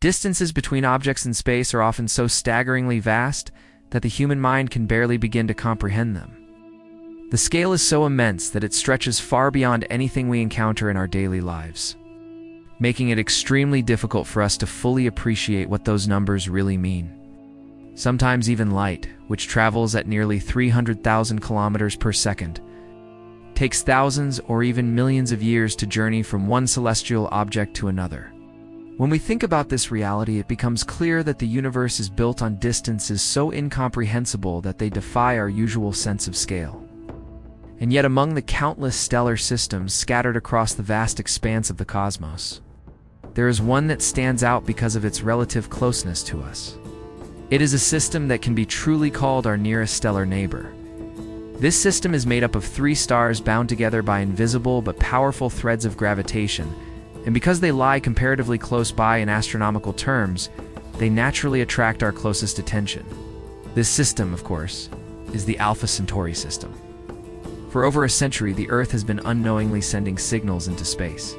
Distances between objects in space are often so staggeringly vast that the human mind can barely begin to comprehend them. The scale is so immense that it stretches far beyond anything we encounter in our daily lives, making it extremely difficult for us to fully appreciate what those numbers really mean. Sometimes even light, which travels at nearly 300,000 kilometers per second, takes thousands or even millions of years to journey from one celestial object to another. When we think about this reality, it becomes clear that the universe is built on distances so incomprehensible that they defy our usual sense of scale. And yet, among the countless stellar systems scattered across the vast expanse of the cosmos, there is one that stands out because of its relative closeness to us. It is a system that can be truly called our nearest stellar neighbor. This system is made up of 3 stars bound together by invisible but powerful threads of gravitation, and because they lie comparatively close by in astronomical terms, they naturally attract our closest attention. This system, of course, is the Alpha Centauri system. For over a century, the Earth has been unknowingly sending signals into space.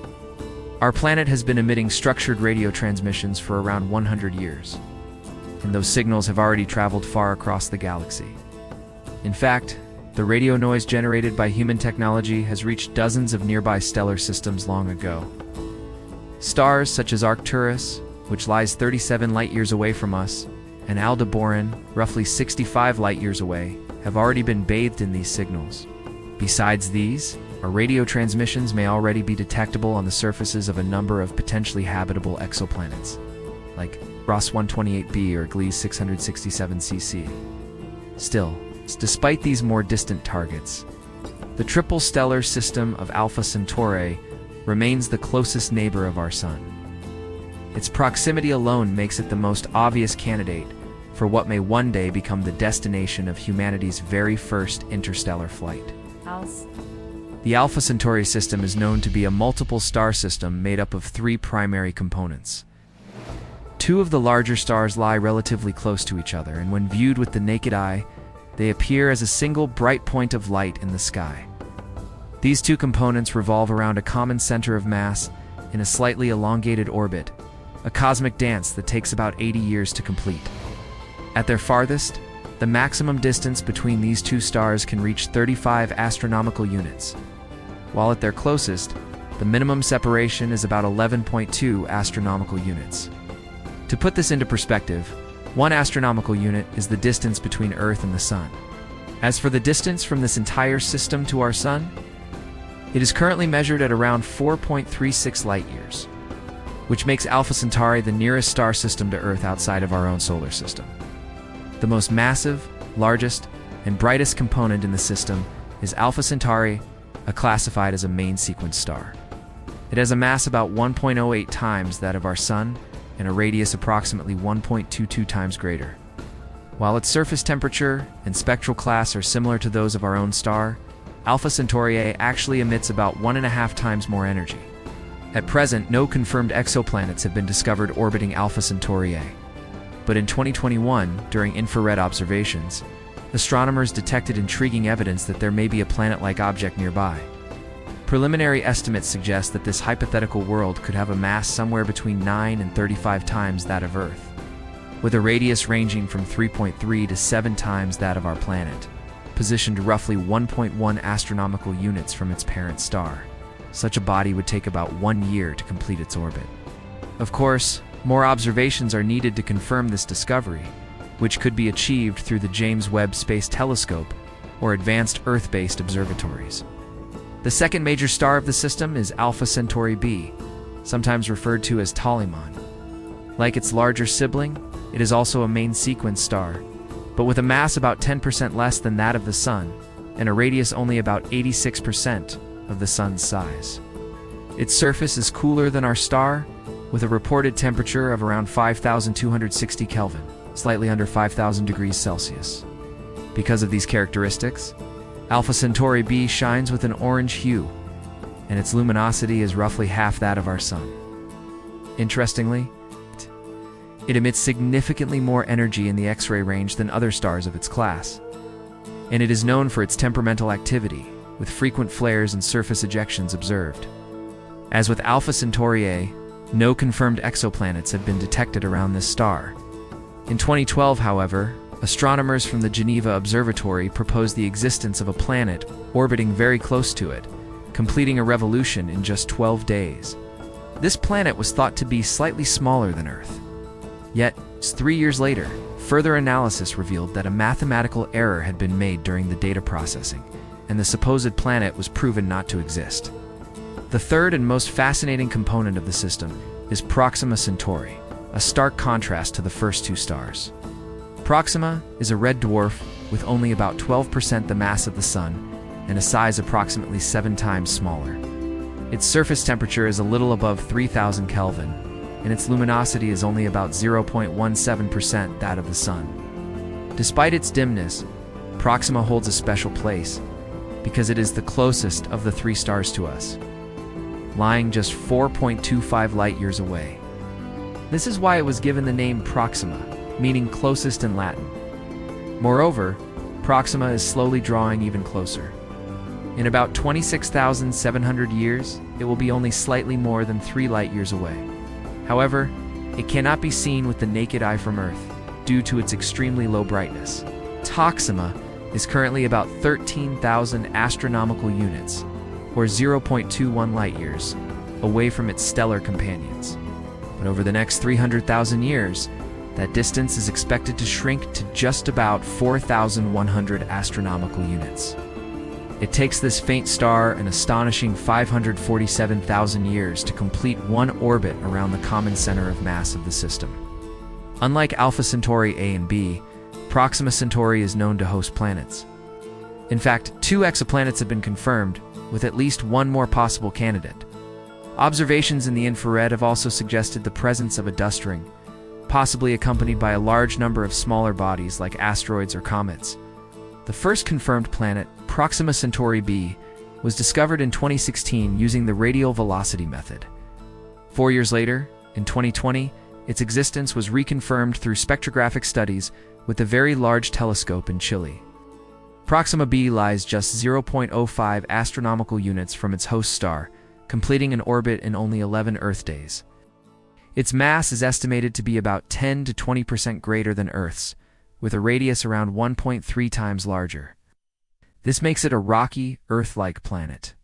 Our planet has been emitting structured radio transmissions for around 100 years, and those signals have already traveled far across the galaxy. In fact, the radio noise generated by human technology has reached dozens of nearby stellar systems long ago. Stars such as Arcturus, which lies 37 light-years away from us, and Aldebaran, roughly 65 light-years away, have already been bathed in these signals. Besides these, our radio transmissions may already be detectable on the surfaces of a number of potentially habitable exoplanets, like Ross 128b or Gliese 667cc. Still, despite these more distant targets, the triple stellar system of Alpha Centauri remains the closest neighbor of our Sun. Its proximity alone makes it the most obvious candidate for what may one day become the destination of humanity's very first interstellar flight. The Alpha Centauri system is known to be a multiple star system made up of 3 primary components. 2 of the larger stars lie relatively close to each other, and when viewed with the naked eye, they appear as a single bright point of light in the sky. These 2 components revolve around a common center of mass in a slightly elongated orbit, a cosmic dance that takes about 80 years to complete. At their farthest, the maximum distance between these 2 stars can reach 35 astronomical units, while at their closest, the minimum separation is about 11.2 astronomical units. To put this into perspective, 1 astronomical unit is the distance between Earth and the Sun. As for the distance from this entire system to our Sun, it is currently measured at around 4.36 light-years, which makes Alpha Centauri the nearest star system to Earth outside of our own solar system. The most massive, largest, and brightest component in the system is Alpha Centauri A, classified as a main sequence star. It has a mass about 1.08 times that of our Sun and a radius approximately 1.22 times greater. While its surface temperature and spectral class are similar to those of our own star, Alpha Centauri A actually emits about 1.5 times more energy. At present, no confirmed exoplanets have been discovered orbiting Alpha Centauri A. But in 2021, during infrared observations, astronomers detected intriguing evidence that there may be a planet-like object nearby. Preliminary estimates suggest that this hypothetical world could have a mass somewhere between 9 and 35 times that of Earth, with a radius ranging from 3.3 to 7 times that of our planet, positioned roughly 1.1 astronomical units from its parent star. Such a body would take about 1 year to complete its orbit. Of course, more observations are needed to confirm this discovery, which could be achieved through the James Webb Space Telescope or advanced Earth-based observatories. The second major star of the system is Alpha Centauri B, sometimes referred to as Toliman. Like its larger sibling, it is also a main sequence star, but with a mass about 10% less than that of the Sun, and a radius only about 86% of the Sun's size. Its surface is cooler than our star, with a reported temperature of around 5,260 Kelvin, slightly under 5,000 degrees Celsius. Because of these characteristics, Alpha Centauri B shines with an orange hue, and its luminosity is roughly half that of our Sun. Interestingly, it emits significantly more energy in the X-ray range than other stars of its class, and it is known for its temperamental activity, with frequent flares and surface ejections observed. As with Alpha Centauri A, No confirmed exoplanets have been detected around this star. In 2012, however, astronomers from the Geneva Observatory proposed the existence of a planet orbiting very close to it, completing a revolution in just 12 days. This planet was thought to be slightly smaller than Earth. Yet, 3 years later, further analysis revealed that a mathematical error had been made during the data processing, and the supposed planet was proven not to exist. The third and most fascinating component of the system is Proxima Centauri, a stark contrast to the first two stars. Proxima is a red dwarf with only about 12% the mass of the Sun and a size approximately 7 times smaller. Its surface temperature is a little above 3000 Kelvin, and its luminosity is only about 0.17% that of the Sun. Despite its dimness, Proxima holds a special place because it is the closest of the 3 stars to us, lying just 4.25 light-years away. This is why it was given the name Proxima, meaning closest in Latin. Moreover, Proxima is slowly drawing even closer. In about 26,700 years, it will be only slightly more than 3 light-years away. However, it cannot be seen with the naked eye from Earth due to its extremely low brightness. Proxima is currently about 13,000 astronomical units, or 0.21 light-years, away from its stellar companions. But over the next 300,000 years, that distance is expected to shrink to just about 4,100 astronomical units. It takes this faint star an astonishing 547,000 years to complete one orbit around the common center of mass of the system. Unlike Alpha Centauri A and B, Proxima Centauri is known to host planets. In fact, 2 exoplanets have been confirmed, with at least one more possible candidate. Observations in the infrared have also suggested the presence of a dust ring, possibly accompanied by a large number of smaller bodies like asteroids or comets. The first confirmed planet, Proxima Centauri B, was discovered in 2016 using the radial velocity method. 4 years later, in 2020, its existence was reconfirmed through spectrographic studies with the Very Large Telescope in Chile. Proxima B lies just 0.05 astronomical units from its host star, completing an orbit in only 11 Earth days. Its mass is estimated to be about 10 to 20% greater than Earth's, with a radius around 1.3 times larger. This makes it a rocky, Earth-like planet.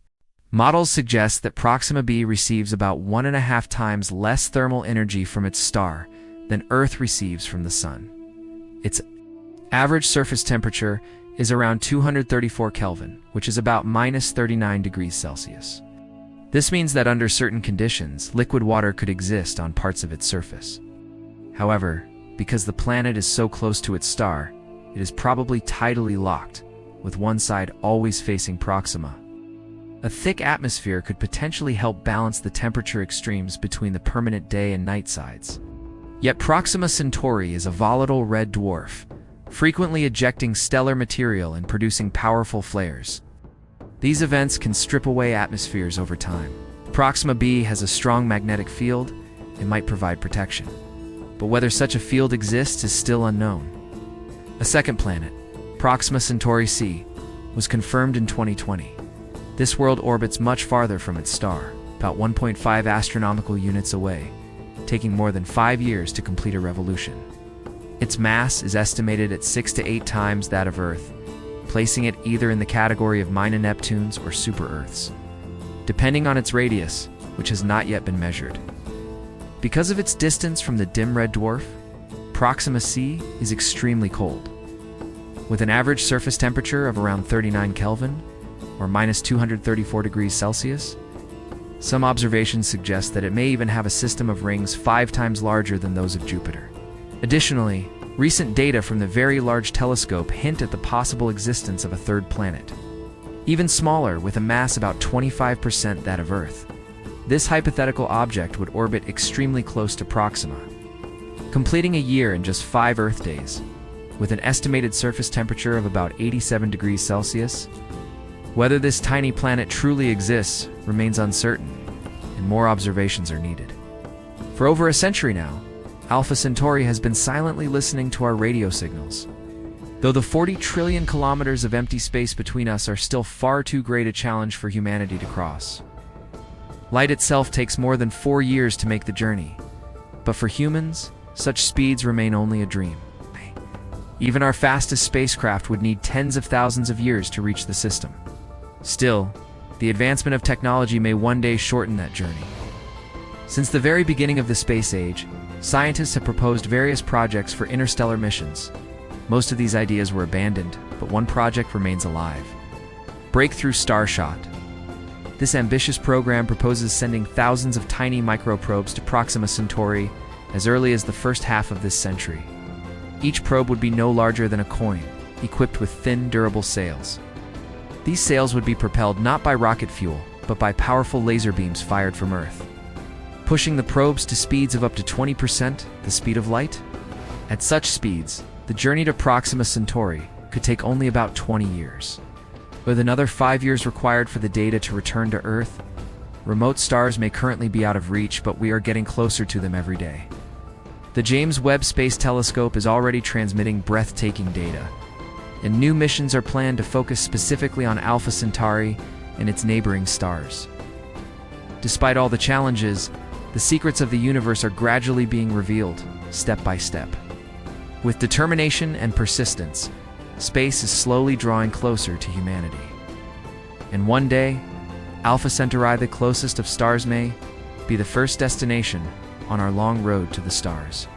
Models suggest that Proxima B receives about 1.5 times less thermal energy from its star than Earth receives from the Sun. Its average surface temperature is around 234 Kelvin, which is about minus 39 degrees Celsius. This means that under certain conditions, liquid water could exist on parts of its surface. However, because the planet is so close to its star, it is probably tidally locked, with one side always facing Proxima. A thick atmosphere could potentially help balance the temperature extremes between the permanent day and night sides. Yet Proxima Centauri is a volatile red dwarf, frequently ejecting stellar material and producing powerful flares. These events can strip away atmospheres over time. Proxima B has a strong magnetic field and might provide protection, but whether such a field exists is still unknown. A second planet, Proxima Centauri C, was confirmed in 2020. This world orbits much farther from its star, about 1.5 astronomical units away, taking more than 5 years to complete a revolution. Its mass is estimated at 6 to 8 times that of Earth, placing it either in the category of minor Neptunes or super-Earths, depending on its radius, which has not yet been measured. Because of its distance from the dim red dwarf, Proxima C is extremely cold. With an average surface temperature of around 39 Kelvin, or minus 234 degrees Celsius, some observations suggest that it may even have a system of rings 5 times larger than those of Jupiter. Additionally, recent data from the Very Large Telescope hint at the possible existence of a third planet, even smaller, with a mass about 25% that of Earth. This hypothetical object would orbit extremely close to Proxima, completing a year in just 5 Earth days, with an estimated surface temperature of about 87 degrees Celsius. Whether this tiny planet truly exists remains uncertain, and more observations are needed. For over a century now, Alpha Centauri has been silently listening to our radio signals. Though the 40 trillion kilometers of empty space between us are still far too great a challenge for humanity to cross. Light itself takes more than 4 years to make the journey. But for humans, such speeds remain only a dream. Even our fastest spacecraft would need tens of thousands of years to reach the system. Still, the advancement of technology may one day shorten that journey. Since the very beginning of the space age, scientists have proposed various projects for interstellar missions. Most of these ideas were abandoned, but one project remains alive. Breakthrough Starshot. This ambitious program proposes sending thousands of tiny microprobes to Proxima Centauri as early as the first half of this century. Each probe would be no larger than a coin, equipped with thin, durable sails. These sails would be propelled not by rocket fuel, but by powerful laser beams fired from Earth, pushing the probes to speeds of up to 20% the speed of light. At such speeds, the journey to Proxima Centauri could take only about 20 years. With another 5 years required for the data to return to Earth, remote stars may currently be out of reach, but we are getting closer to them every day. The James Webb Space Telescope is already transmitting breathtaking data, and new missions are planned to focus specifically on Alpha Centauri and its neighboring stars. Despite all the challenges, the secrets of the universe are gradually being revealed, step by step. With determination and persistence, space is slowly drawing closer to humanity. And one day, Alpha Centauri, the closest of stars, may be the first destination on our long road to the stars.